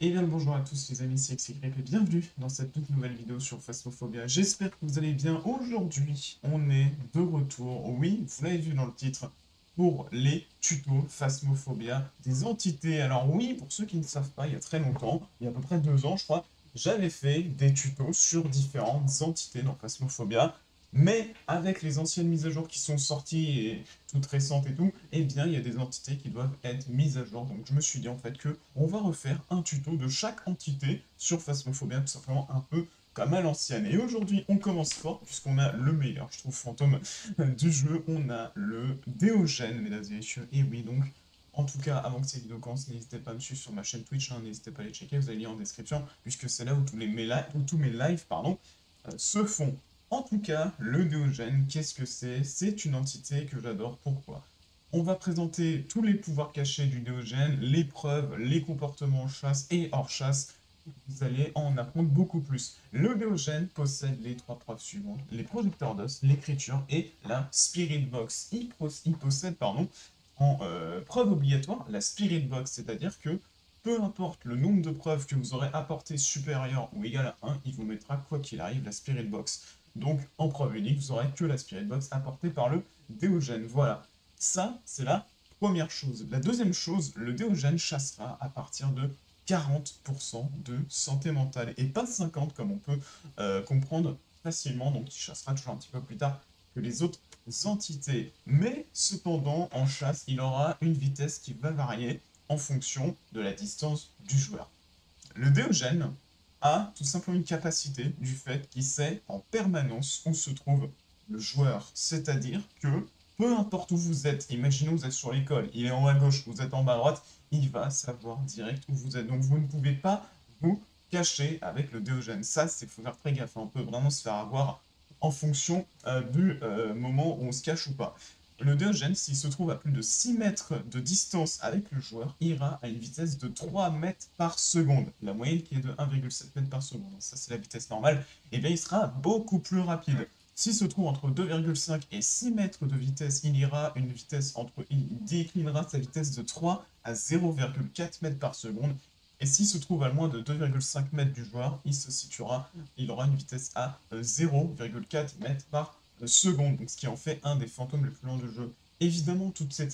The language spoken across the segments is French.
Et bien le bonjour à tous les amis, c'est XYGREP et bienvenue dans cette toute nouvelle vidéo sur Phasmophobia. J'espère que vous allez bien. Aujourd'hui, on est de retour, oui, vous l'avez vu dans le titre, pour les tutos Phasmophobia des entités. Alors oui, pour ceux qui ne savent pas, il y a très longtemps, il y a à peu près 2 ans je crois, j'avais fait des tutos sur différentes entités dans Phasmophobia. Mais avec les anciennes mises à jour qui sont sorties et toutes récentes et tout, eh bien il y a des entités qui doivent être mises à jour. Donc je me suis dit en fait que on va refaire un tuto de chaque entité sur Phasmophobia, tout simplement un peu comme à l'ancienne. Et aujourd'hui on commence fort puisqu'on a le meilleur, je trouve, fantôme du jeu. On a le Déogène, mesdames et messieurs. Et oui, donc en tout cas, avant que cette vidéo commence, n'hésitez pas à me suivre sur ma chaîne Twitch, hein, n'hésitez pas à les checker, vous avez le lien en description, puisque c'est là où tous mes lives se font. En tout cas, le Déogène, qu'est-ce que c'est? C'est une entité que j'adore. Pourquoi? On va présenter tous les pouvoirs cachés du Déogène, les preuves, les comportements chasse et hors chasse. Vous allez en apprendre beaucoup plus. Le Déogène possède les 3 preuves suivantes: les projecteurs d'os, l'écriture et la Spirit Box. Il possède, en preuve obligatoire, la Spirit Box, c'est-à-dire que peu importe le nombre de preuves que vous aurez apporté supérieur ou égal à 1, il vous mettra quoi qu'il arrive la Spirit Box. Donc en preuve unique, vous aurez que la Spirit Box apportée par le Déogène. Voilà, ça c'est la première chose. La deuxième chose, le Déogène chassera à partir de 40% de santé mentale et pas 50 comme on peut comprendre facilement, donc il chassera toujours un petit peu plus tard que les autres entités. Mais cependant, en chasse, il aura une vitesse qui va varier en fonction de la distance du joueur. Le Déogène a tout simplement une capacité du fait qu'il sait en permanence où se trouve le joueur. C'est-à-dire que peu importe où vous êtes, imaginez vous êtes sur l'école, il est en haut à gauche, vous êtes en bas à droite, il va savoir direct où vous êtes. Donc vous ne pouvez pas vous cacher avec le Déogène. Ça, c'est faut faire très gaffe, hein. On peut vraiment se faire avoir en fonction du moment où on se cache ou pas. Le Déogène, s'il se trouve à plus de 6 mètres de distance avec le joueur, ira à une vitesse de 3 mètres par seconde. La moyenne qui est de 1,7 mètres par seconde. Ça, c'est la vitesse normale. Et bien, il sera beaucoup plus rapide. S'il se trouve entre 2,5 et 6 mètres de vitesse, il ira une vitesse il déclinera sa vitesse de 3 à 0,4 mètres par seconde. Et s'il se trouve à moins de 2,5 mètres du joueur, il aura une vitesse à 0,4 mètres par seconde, donc ce qui en fait un des fantômes les plus lents du jeu. Évidemment, toutes ces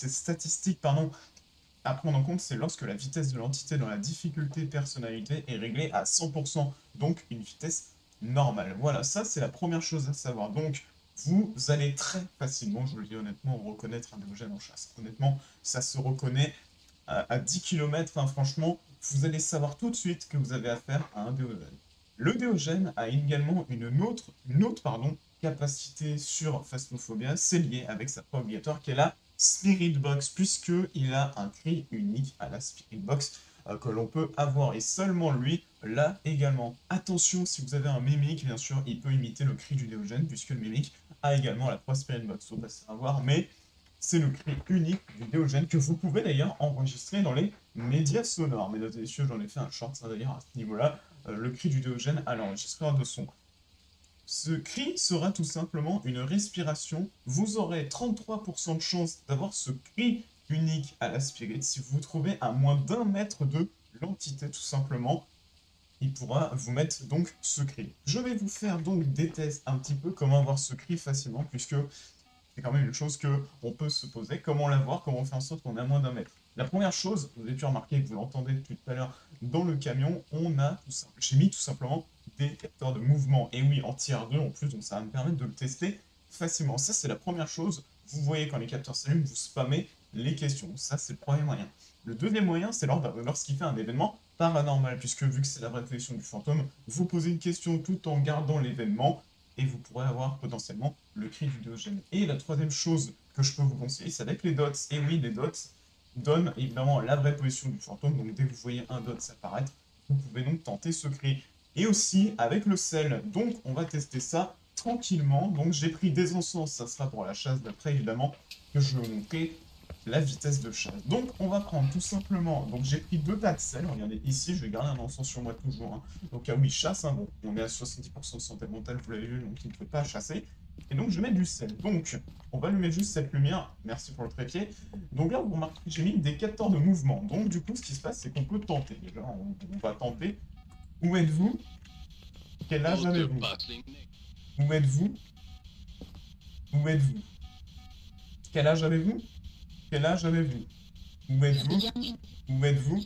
statistiques à prendre en compte, c'est lorsque la vitesse de l'entité dans la difficulté personnalité est réglée à 100%, donc une vitesse normale. Voilà, ça c'est la première chose à savoir. Donc, vous allez très facilement, je vous le dis honnêtement, reconnaître un Déogène en chasse. Honnêtement, ça se reconnaît à 10 km, enfin, franchement, vous allez savoir tout de suite que vous avez affaire à un Déogène. Le Déogène a également une autre capacité sur Phasmophobia, c'est lié avec sa preuve obligatoire qui est la Spirit Box, puisqu'il a un cri unique à la Spirit Box que l'on peut avoir, et seulement lui l'a également. Attention, si vous avez un mimique, bien sûr, il peut imiter le cri du Déogène, puisque le mimique a également la preuve Spirit Box, faut pas savoir, mais c'est le cri unique du Déogène que vous pouvez d'ailleurs enregistrer dans les médias sonores. Mesdames et messieurs, j'en ai fait un short, ça d'ailleurs à ce niveau-là, le cri du Déogène à l'enregistreur de son. Ce cri sera tout simplement une respiration. Vous aurez 33% de chance d'avoir ce cri unique à la spirit si vous vous trouvez à moins d'1 mètre de l'entité, tout simplement. Il pourra vous mettre donc ce cri. Je vais vous faire donc des tests un petit peu comment avoir ce cri facilement, puisque c'est quand même une chose que on peut se poser. Comment l'avoir? Comment faire en sorte qu'on ait à moins d'1 mètre? La première chose, vous avez pu remarquer, que vous l'entendez depuis tout à l'heure dans le camion, j'ai mis tout simplement des capteurs de mouvement. Et oui, en tier 2 en plus, donc ça va me permettre de le tester facilement. Ça, c'est la première chose. Vous voyez, quand les capteurs s'allument, vous spammez les questions. Ça, c'est le premier moyen. Le deuxième moyen, c'est lorsqu'il fait un événement paranormal, puisque vu que c'est la vraie position du fantôme, vous posez une question tout en gardant l'événement, et vous pourrez avoir potentiellement le cri du Déogène. Et la troisième chose que je peux vous conseiller, c'est avec les dots. Et oui, les dots donnent évidemment la vraie position du fantôme, donc dès que vous voyez un dot apparaître, vous pouvez donc tenter ce cri. Et aussi avec le sel, donc on va tester ça tranquillement. Donc j'ai pris des encens, ça sera pour la chasse d'après évidemment, que je vais vous montrer la vitesse de chasse. Donc on va prendre tout simplement, donc j'ai pris 2 tas de sel, regardez ici, je vais garder un encens sur moi toujours, hein. Donc ah oui, chasse, hein, bon, on est à 70% de santé mentale, vous l'avez vu, donc il ne peut pas chasser. Et donc je mets du sel. Donc on va allumer juste cette lumière. Merci pour le trépied. Donc là, vous remarquez que j'ai mis des capteurs de mouvement. Donc du coup, ce qui se passe, c'est qu'on peut tenter. Déjà, on va tenter. Où êtes-vous? Quel âge avez-vous? Où êtes-vous? Où êtes-vous? Quel âge avez-vous? Quel âge avez-vous? Où êtes-vous? Où êtes-vous?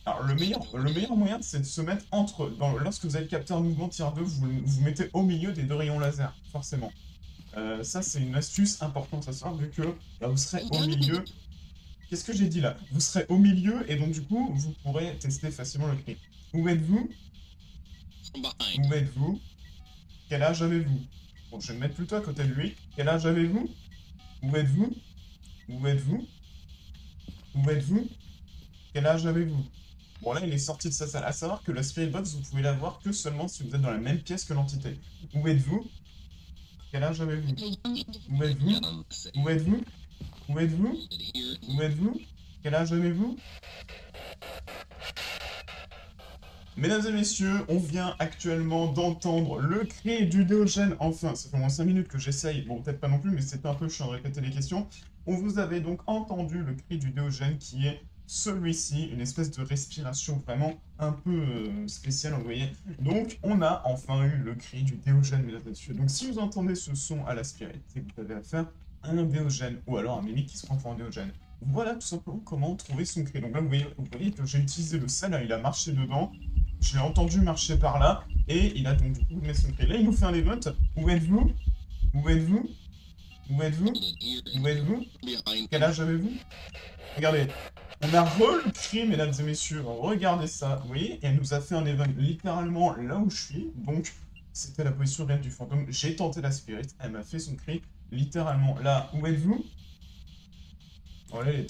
Alors, le meilleur moyen, c'est de se mettre entre... lorsque vous avez le capteur mouvement tier 2, vous mettez au milieu des deux rayons laser, forcément. Ça, c'est une astuce importante à savoir, vu que bah, vous serez au milieu... Qu'est-ce que j'ai dit là? Vous serez au milieu, et donc du coup, vous pourrez tester facilement le cri. Où êtes-vous? Où êtes-vous? Quel âge avez-vous? Bon, je vais me mettre plutôt à côté de lui. Quel âge avez-vous? Où êtes-vous? Où êtes-vous? Où êtes-vous? Quel âge avez-vous? Bon, là, il est sorti de sa salle. À savoir que la Spirit Box, vous pouvez la voir que seulement si vous êtes dans la même pièce que l'entité. Où êtes-vous? Quel âge avez-vous? Où êtes-vous? Où êtes-vous? Où êtes-vous? Où êtes-vous? Quel âge avez-vous? Mesdames et messieurs, on vient actuellement d'entendre le cri du Déogène. Enfin, ça fait au moins 5 minutes que j'essaye. Bon, peut-être pas non plus, mais c'était un peu chiant de répéter les questions. On vous avait donc entendu le cri du Déogène qui est celui-ci, une espèce de respiration vraiment un peu spéciale, vous voyez. Donc, on a enfin eu le cri du Déogène, mesdames et messieurs. Donc, si vous entendez ce son à la Spirit, c'est que vous avez affaire à un Déogène, ou alors un mimique qui se prend pour un Déogène. Voilà tout simplement comment trouver son cri. Donc là, vous voyez que j'ai utilisé le sel, hein, il a marché dedans. Je l'ai entendu marcher par là, et il a donc du coup mis son cri. Là, il nous fait un event. Où êtes-vous? Où êtes-vous? Où êtes-vous? Où êtes-vous? Quel âge avez-vous? Regardez, on a re-cri, mesdames et messieurs. Regardez ça, vous voyez? Et elle nous a fait un event littéralement là où je suis. Donc, c'était la position réelle du fantôme. J'ai tenté la spirit, elle m'a fait son cri littéralement là. Où êtes-vous? Voilà, elle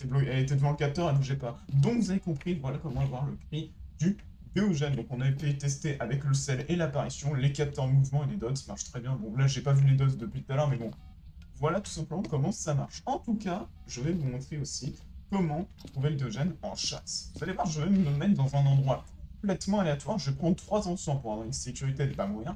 était devant le capteur, elle ne bougeait pas. Donc, vous avez compris, voilà comment avoir le cri du Déogène. Donc, on a été testé avec le sel et l'apparition, les capteurs en mouvement et les dots marchent très bien. Bon, là, j'ai pas vu les dots depuis tout à l'heure, mais bon, voilà tout simplement comment ça marche. En tout cas, je vais vous montrer aussi comment trouver le Déogène en chasse. Vous allez voir, je vais me mettre dans un endroit complètement aléatoire. Je vais prendre 3 encens pour avoir une sécurité de pas mourir.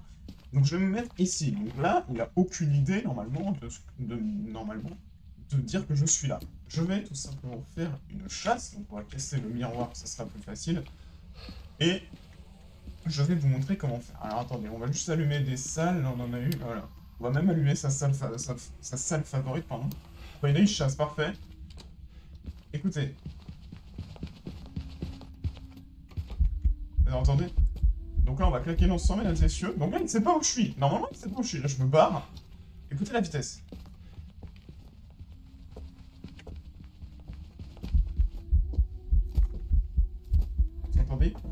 Donc, je vais me mettre ici. Donc là, il n'a aucune idée, normalement, de dire que je suis là. Je vais tout simplement faire une chasse, donc on va casser le miroir, ça sera plus facile. Et je vais vous montrer comment faire. Alors attendez, on va juste allumer des salles, là on en a une, voilà. On va même allumer sa salle favorite, pardon. Enfin, il chasse, parfait. Écoutez. Vous entendez? Donc là on va claquer l'encens, mesdames et messieurs. Donc là il ne sait pas où je suis. Normalement il ne sait pas où je suis, là je me barre. Écoutez la vitesse.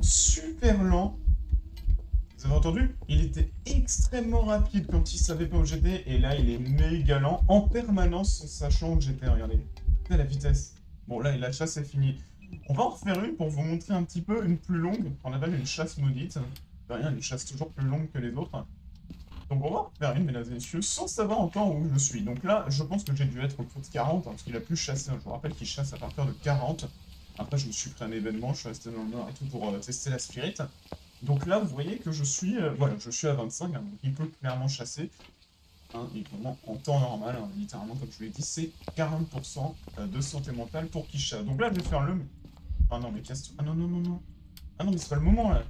Super lent. Vous avez entendu? Il était extrêmement rapide quand il savait pas où j'étais, et là il est méga lent en permanence sachant où j'étais. Regardez, la vitesse. Bon là la chasse est finie. On va en refaire une pour vous montrer un petit peu une plus longue. On appelle une chasse maudite. Rien, une chasse toujours plus longue que les autres. Donc on va en refaire une, mesdames et messieurs, sans savoir encore où je suis. Donc là, je pense que j'ai dû être autour de 40, parce qu'il a plus chassé. Je vous rappelle qu'il chasse à partir de 40. Après, je me suis pris un événement, je suis resté dans le nord et tout pour tester la spirit. Donc là, vous voyez que je suis, voilà, je suis à 25, hein, donc il peut clairement chasser. Hein, évidemment, en temps normal, hein, littéralement, comme je vous l'ai dit, c'est 40% de santé mentale pour qu'il chasse. Donc là, je vais faire le... Ah non, mais casse... Ah non, non, non, non. Ah non, mais c'est pas le moment, là.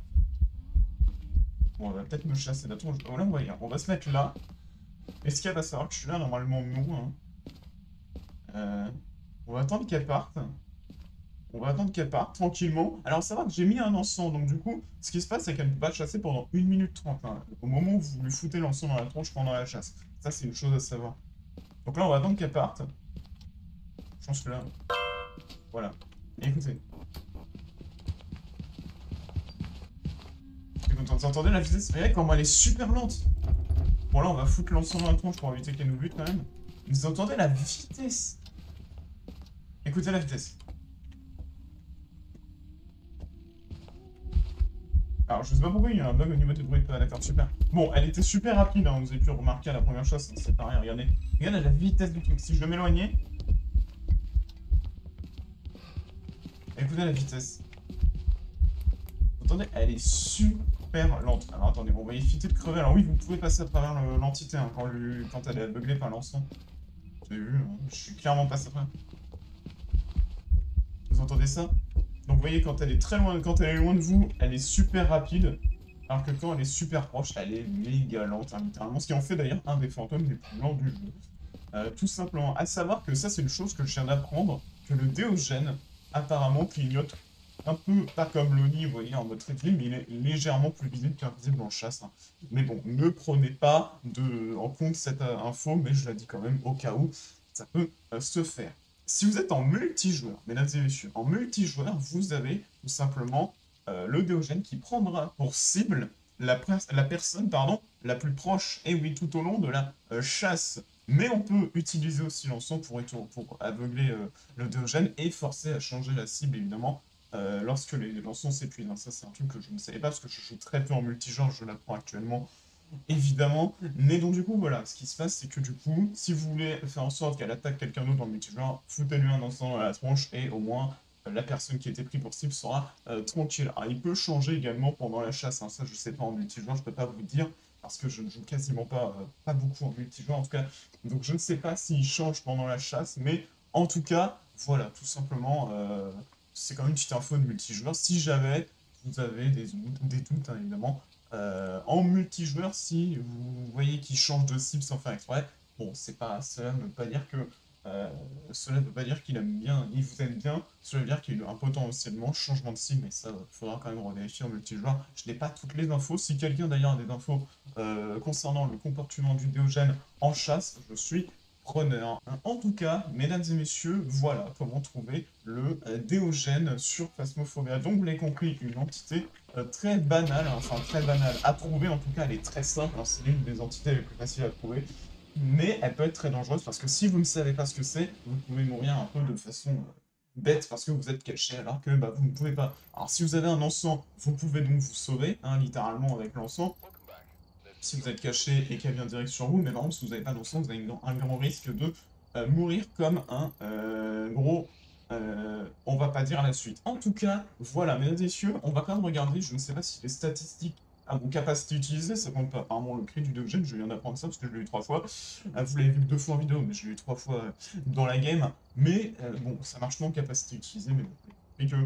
Bon, on va peut-être me chasser. Attends, là, on va se mettre là. Escape va savoir que je suis là, normalement, non. Hein. On va attendre qu'elle parte. On va attendre qu'elle parte tranquillement. Alors, ça va que j'ai mis un encens, donc du coup, ce qui se passe, c'est qu'elle ne peut pas chasser pendant 1 minute 30. Hein, au moment où vous lui foutez l'encens dans la tronche pendant la chasse. Ça, c'est une chose à savoir. Donc là, on va attendre qu'elle parte. Je pense que là... Voilà. Et écoutez. Vous entendez la vitesse? Regardez comment elle est super lente. Bon, là, on va foutre l'encens dans la tronche pour éviter qu'elle nous bute quand même. Vous entendez la vitesse? Écoutez la vitesse. Alors, je sais pas pourquoi il y a un bug au niveau des bruits de pas, d'accord, super. Bon, elle était super rapide, hein, vous avez pu remarquer à la première chasse, c'est pareil, regardez. Regardez la vitesse du truc, si je veux m'éloigner... Écoutez la vitesse. Vous entendez, elle est super super lente. Alors attendez, bon, on va éviter de crever. Alors oui, vous pouvez passer à travers l'entité hein, quand elle est aveuglée par l'encens. Vous avez vu, hein, je suis clairement passé à travers. Vous entendez ça? Donc vous voyez, quand elle est très loin, quand elle est loin de vous, elle est super rapide. Alors que quand elle est super proche, elle est méga lente, hein, littéralement. Ce qui en fait d'ailleurs un des fantômes les plus lents du jeu. Tout simplement. À savoir que ça, c'est une chose que je viens d'apprendre, que le Déogène, apparemment, clignote un peu, pas comme l'Oni, vous voyez, en mode triple, mais il est légèrement plus visible qu'invisible en chasse. Hein. Mais bon, ne prenez pas en compte cette info, mais je la dis quand même au cas où ça peut se faire. Si vous êtes en multijoueur, mesdames et messieurs, en multijoueur, vous avez tout simplement le Déogène qui prendra pour cible la personne la plus proche, et oui, tout au long de la chasse. Mais on peut utiliser aussi l'encens pour aveugler le Déogène et forcer à changer la cible, évidemment, lorsque l'encens s'épuise. Hein. Ça, c'est un truc que je ne savais pas parce que je joue très peu en multijoueur, je l'apprends actuellement, évidemment. Mais donc, du coup, voilà, ce qui se passe, c'est que du coup, si vous voulez faire en sorte qu'elle attaque quelqu'un d'autre dans le multijoueur, foutez-lui un encens dans la tronche et au moins la personne qui a été prise pour cible sera tranquille. Alors, il peut changer également pendant la chasse, hein. Ça, je sais pas en multijoueur, je peux pas vous dire parce que je ne joue quasiment pas beaucoup en multijoueur en tout cas. Donc, je ne sais pas s'il change pendant la chasse, mais en tout cas, voilà, tout simplement, c'est quand même une petite info de multijoueur. Si jamais vous avez des doutes, hein, évidemment, en multijoueur, si vous voyez qu'il change de cible sans faire exprès, bon, cela ne veut pas dire que cela ne veut pas dire qu'il aime bien, il vous aime bien, cela veut dire qu'il a un potentiellement changement de cible, mais ça, il faudra quand même revérifier en multijoueur. Je n'ai pas toutes les infos. Si quelqu'un d'ailleurs a des infos concernant le comportement du Déogène en chasse, je suis preneur. En tout cas, mesdames et messieurs, voilà comment trouver le Déogène sur Phasmophobia. Donc vous l'avez compris, une entité très banale, hein, enfin très banale à trouver, en tout cas elle est très simple, hein, c'est l'une des entités les plus faciles à trouver, mais elle peut être très dangereuse parce que si vous ne savez pas ce que c'est, vous pouvez mourir un peu de façon bête parce que vous êtes caché alors que bah, vous ne pouvez pas. Alors si vous avez un encens, vous pouvez donc vous sauver, hein, littéralement avec l'encens, si vous êtes caché et qu'elle vient direct sur vous, mais par contre si vous n'avez pas d'encens, vous avez un grand risque de mourir comme un gros... on va pas dire la suite. En tout cas, voilà, mesdames et messieurs, on va quand même regarder, je ne sais pas si les statistiques à vos capacités utilisées, ça compte pas. Apparemment, le cri du Diogène, je viens d'apprendre ça parce que je l'ai eu 3 fois. Vous l'avez vu 2 fois en vidéo, mais je l'ai eu 3 fois dans la game. Mais bon, ça marche pas en capacité utilisée, mais bon. Et que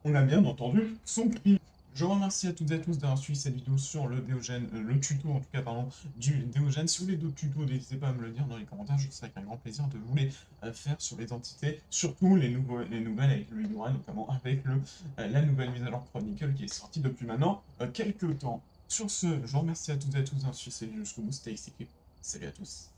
on a bien entendu son cri. Je vous remercie à toutes et à tous d'avoir suivi cette vidéo sur le Déogène, le tuto en tout cas, pardon, du Déogène. Si vous voulez d'autres tutos, n'hésitez pas à me le dire dans les commentaires, je serai avec un grand plaisir de vous les faire sur les entités, surtout les nouvelles avec le Yura, notamment avec la nouvelle mise à jour Chronicle qui est sortie depuis maintenant quelques temps. Sur ce, je vous remercie à toutes et à tous d'avoir suivi cette vidéo jusqu'au bout, c'était XCQ. Salut à tous.